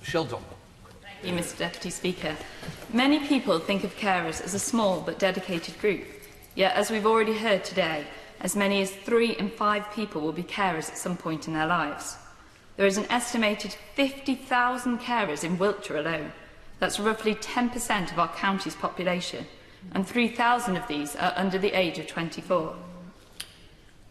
Sheldon. Thank you, Mr Deputy Speaker. Many people think of carers as a small but dedicated group. Yet, as we've already heard today, as many as 3 in 5 people will be carers at some point in their lives. There is an estimated 50,000 carers in Wiltshire alone. That's roughly 10% of our county's population, and 3,000 of these are under the age of 24.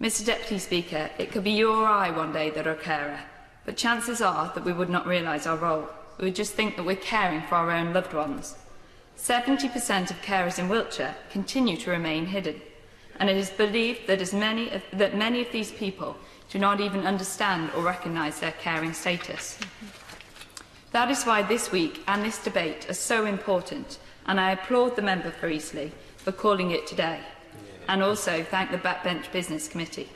Mr Deputy Speaker, it could be you or I one day that are a carer, but chances are that we would not realise our role. We would just think that we're caring for our own loved ones. 70% of carers in Wiltshire continue to remain hidden, and it is believed that many of these people do not even understand or recognise their caring status. That is why this week and this debate are so important, and I applaud the member for Eastleigh for calling it today, and also thank the Backbench Business Committee.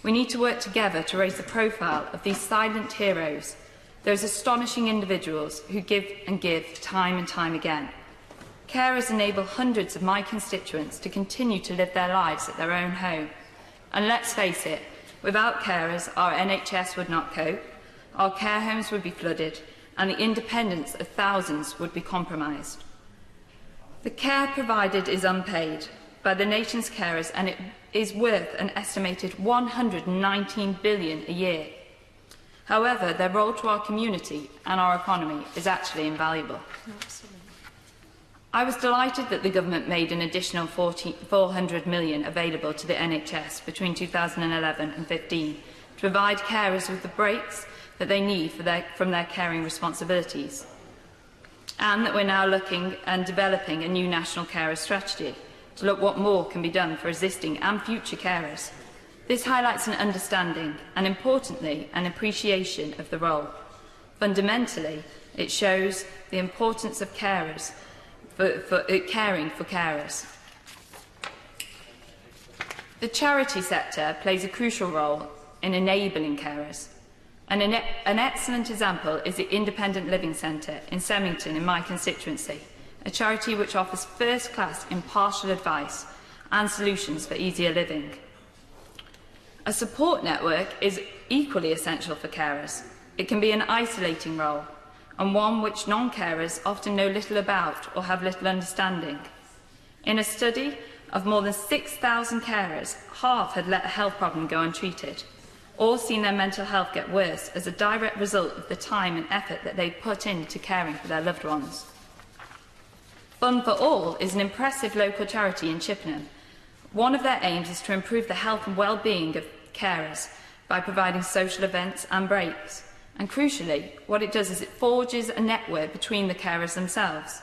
We need to work together to raise the profile of these silent heroes, those astonishing individuals who give and give time and time again. Carers enable hundreds of my constituents to continue to live their lives at their own home. And let's face it, without carers, our NHS would not cope, our care homes would be flooded, and the independence of thousands would be compromised. The care provided is unpaid by the nation's carers, and it is worth an estimated 119 billion a year. However, their role to our community and our economy is actually invaluable. Absolutely. I was delighted that the government made an additional 400 million available to the NHS between 2011 and 15 to provide carers with the breaks that they need from their caring responsibilities, and that we're now looking and developing a new national carer strategy to look what more can be done for existing and future carers. This highlights an understanding and, importantly, an appreciation of the role. Fundamentally, it shows the importance of carers, caring for carers. The charity sector plays a crucial role in enabling carers. And an excellent example is the Independent Living Centre in Semmington in my constituency, a charity which offers first-class impartial advice and solutions for easier living. A support network is equally essential for carers. It can be an isolating role, and one which non-carers often know little about or have little understanding. In a study of more than 6,000 carers, half had let a health problem go untreated, or seen their mental health get worse as a direct result of the time and effort that they put into caring for their loved ones. Fun for All is an impressive local charity in Chippenham. One of their aims is to improve the health and well-being of carers by providing social events and breaks. And crucially, what it does is it forges a network between the carers themselves.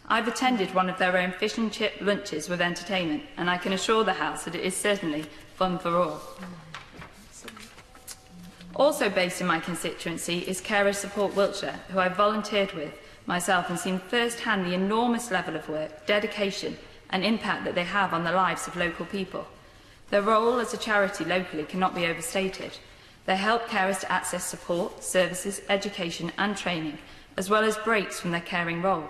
I've attended one of their own fish and chip lunches with entertainment, and I can assure the House that it is certainly fun for all. Also based in my constituency is Carers Support Wiltshire, who I've volunteered with myself and seen firsthand the enormous level of work, dedication and impact that they have on the lives of local people. Their role as a charity locally cannot be overstated. They help carers to access support, services, education and training, as well as breaks from their caring role.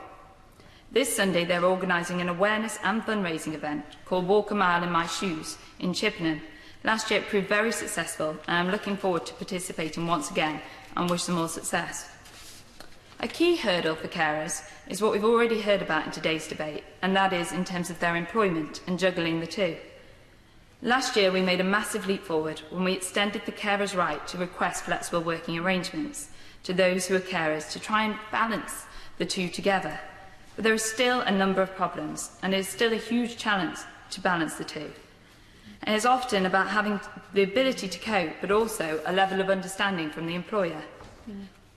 This Sunday they're organising an awareness and fundraising event called Walk a Mile in My Shoes in Chippenham. Last year it proved very successful, and I'm looking forward to participating once again and wish them all success. A key hurdle for carers is what we've already heard about in today's debate, and that is in terms of their employment and juggling the two. Last year we made a massive leap forward when we extended the carers' right to request flexible working arrangements to those who are carers to try and balance the two together. But there are still a number of problems, and it is still a huge challenge to balance the two. And it's often about having the ability to cope, but also a level of understanding from the employer.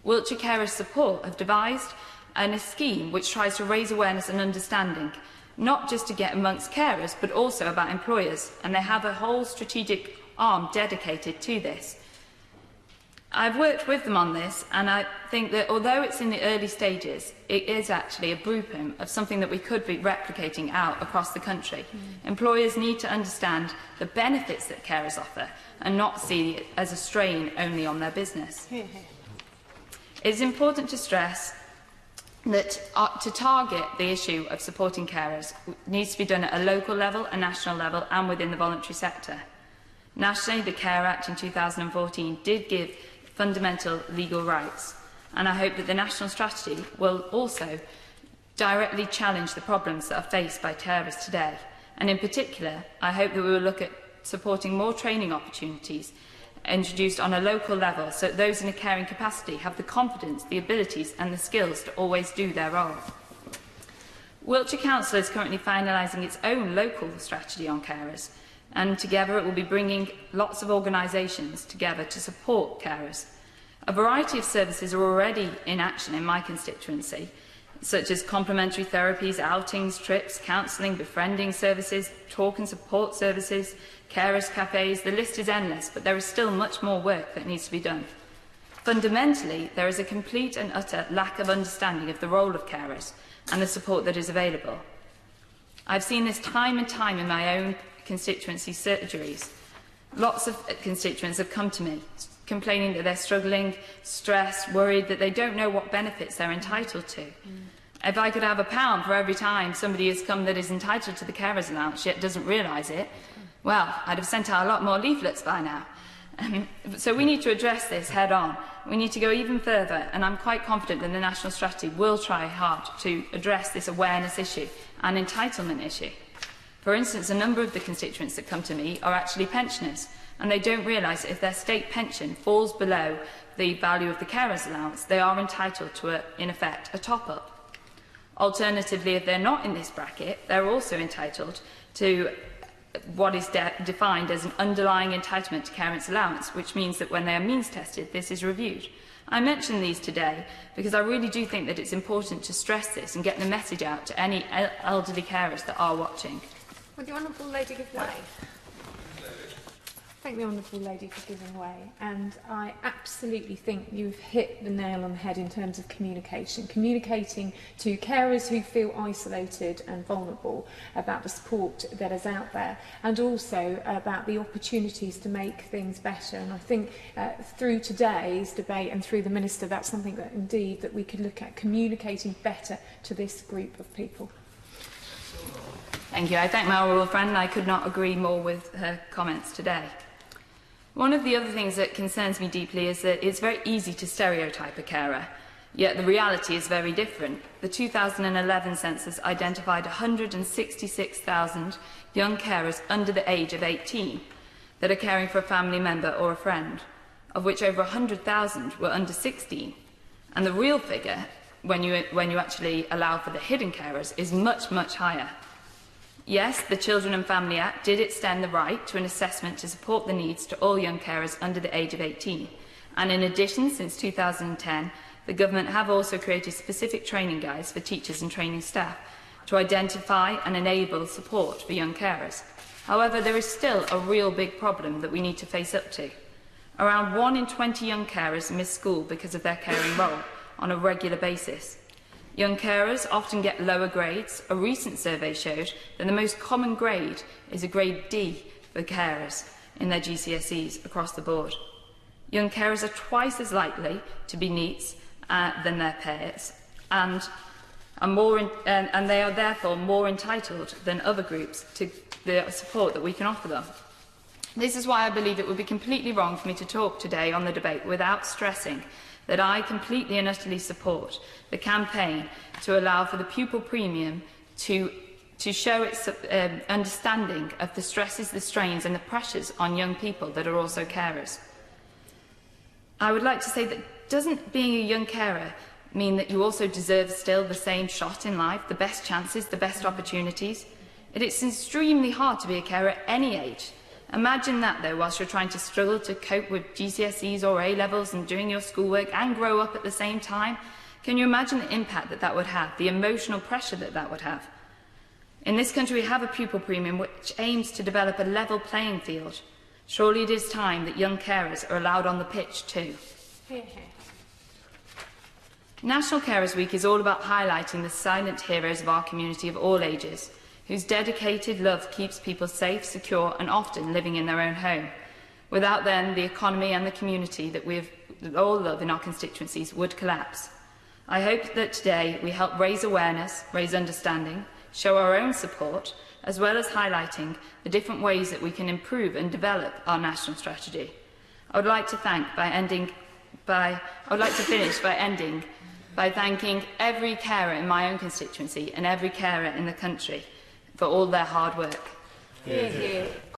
Wiltshire Carers Support have devised a scheme which tries to raise awareness and understanding, not just to get amongst carers, but also about employers, and they have a whole strategic arm dedicated to this. I've worked with them on this, and I think that although it's in the early stages, it is actually a blueprint of something that we could be replicating out across the country. Employers need to understand the benefits that carers offer and not see it as a strain only on their business. It is important to stress that to target the issue of supporting carers needs to be done at a local level, a national level and within the voluntary sector. Nationally, the Care Act in 2014 did give fundamental legal rights, and I hope that the national strategy will also directly challenge the problems that are faced by carers today. And in particular, I hope that we will look at supporting more training opportunities introduced on a local level so that those in a caring capacity have the confidence, the abilities and the skills to always do their role. Wiltshire Council is currently finalising its own local strategy on carers, and together it will be bringing lots of organisations together to support carers. A variety of services are already in action in my constituency, such as complementary therapies, outings, trips, counselling, befriending services, talk and support services, carers cafes. The list is endless, but there is still much more work that needs to be done. Fundamentally, there is a complete and utter lack of understanding of the role of carers and the support that is available. I've seen this time and time in my own constituency surgeries. Lots of constituents have come to me complaining that they're struggling, stressed, worried that they don't know what benefits they're entitled to. If I could have £1 for every time somebody has come that is entitled to the carers allowance yet doesn't realise it, well, I'd have sent out a lot more leaflets by now. So we need to address this head on. We need to go even further, and I'm quite confident that the national strategy will try hard to address this awareness issue and entitlement issue. For instance, a number of the constituents that come to me are actually pensioners, and they don't realise that if their state pension falls below the value of the carers allowance, they are entitled to, in effect, a top-up. Alternatively, if they're not in this bracket, they're also entitled to what is defined as an underlying entitlement to carers allowance, which means that when they are means tested, this is reviewed. I mention these today because I really do think that it's important to stress this and get the message out to any elderly carers that are watching. Would the Honourable Lady give way? Thank the Honourable Lady for giving way, and I absolutely think you've hit the nail on the head in terms of communication. Communicating to carers who feel isolated and vulnerable about the support that is out there, and also about the opportunities to make things better. And I think through today's debate and through the Minister, that's something that indeed that we could look at, communicating better to this group of people. Thank you. I thank my honourable friend. I could not agree more with her comments today. One of the other things that concerns me deeply is that it's very easy to stereotype a carer, yet the reality is very different. The 2011 census identified 166,000 young carers under the age of 18 that are caring for a family member or a friend, of which over 100,000 were under 16. And the real figure, when you actually allow for the hidden carers, is much, much higher. Yes, the Children and Family Act did extend the right to an assessment to support the needs to all young carers under the age of 18. And in addition, since 2010, the Government have also created specific training guides for teachers and training staff to identify and enable support for young carers. However, there is still a real big problem that we need to face up to. Around 1 in 20 young carers miss school because of their caring role on a regular basis. Young carers often get lower grades. A recent survey showed that the most common grade is a grade D for carers in their GCSEs across the board. Young carers are twice as likely to be NEETs than their peers, and they are therefore more entitled than other groups to the support that we can offer them. This is why I believe it would be completely wrong for me to talk today on the debate without stressing that I completely and utterly support the campaign to allow for the pupil premium to show its understanding of the stresses, the strains and the pressures on young people that are also carers. I would like to say that doesn't being a young carer mean that you also deserve still the same shot in life, the best chances, the best opportunities? It is extremely hard to be a carer at any age. Imagine that, though, whilst you're trying to struggle to cope with GCSEs or A-levels and doing your schoolwork and grow up at the same time. Can you imagine the impact that that would have, the emotional pressure that that would have? In this country, we have a pupil premium which aims to develop a level playing field. Surely it is time that young carers are allowed on the pitch too. Hear, hear. National Carers Week is all about highlighting the silent heroes of our community of all ages, whose dedicated love keeps people safe, secure and often living in their own home. Without them, the economy and the community that we all love in our constituencies would collapse. I hope that today we help raise awareness, raise understanding, show our own support, as well as highlighting the different ways that we can improve and develop our national strategy. I would like to thank, by ending I would like to finish by ending by thanking every carer in my own constituency and every carer in the country for all their hard work. Hear, hear.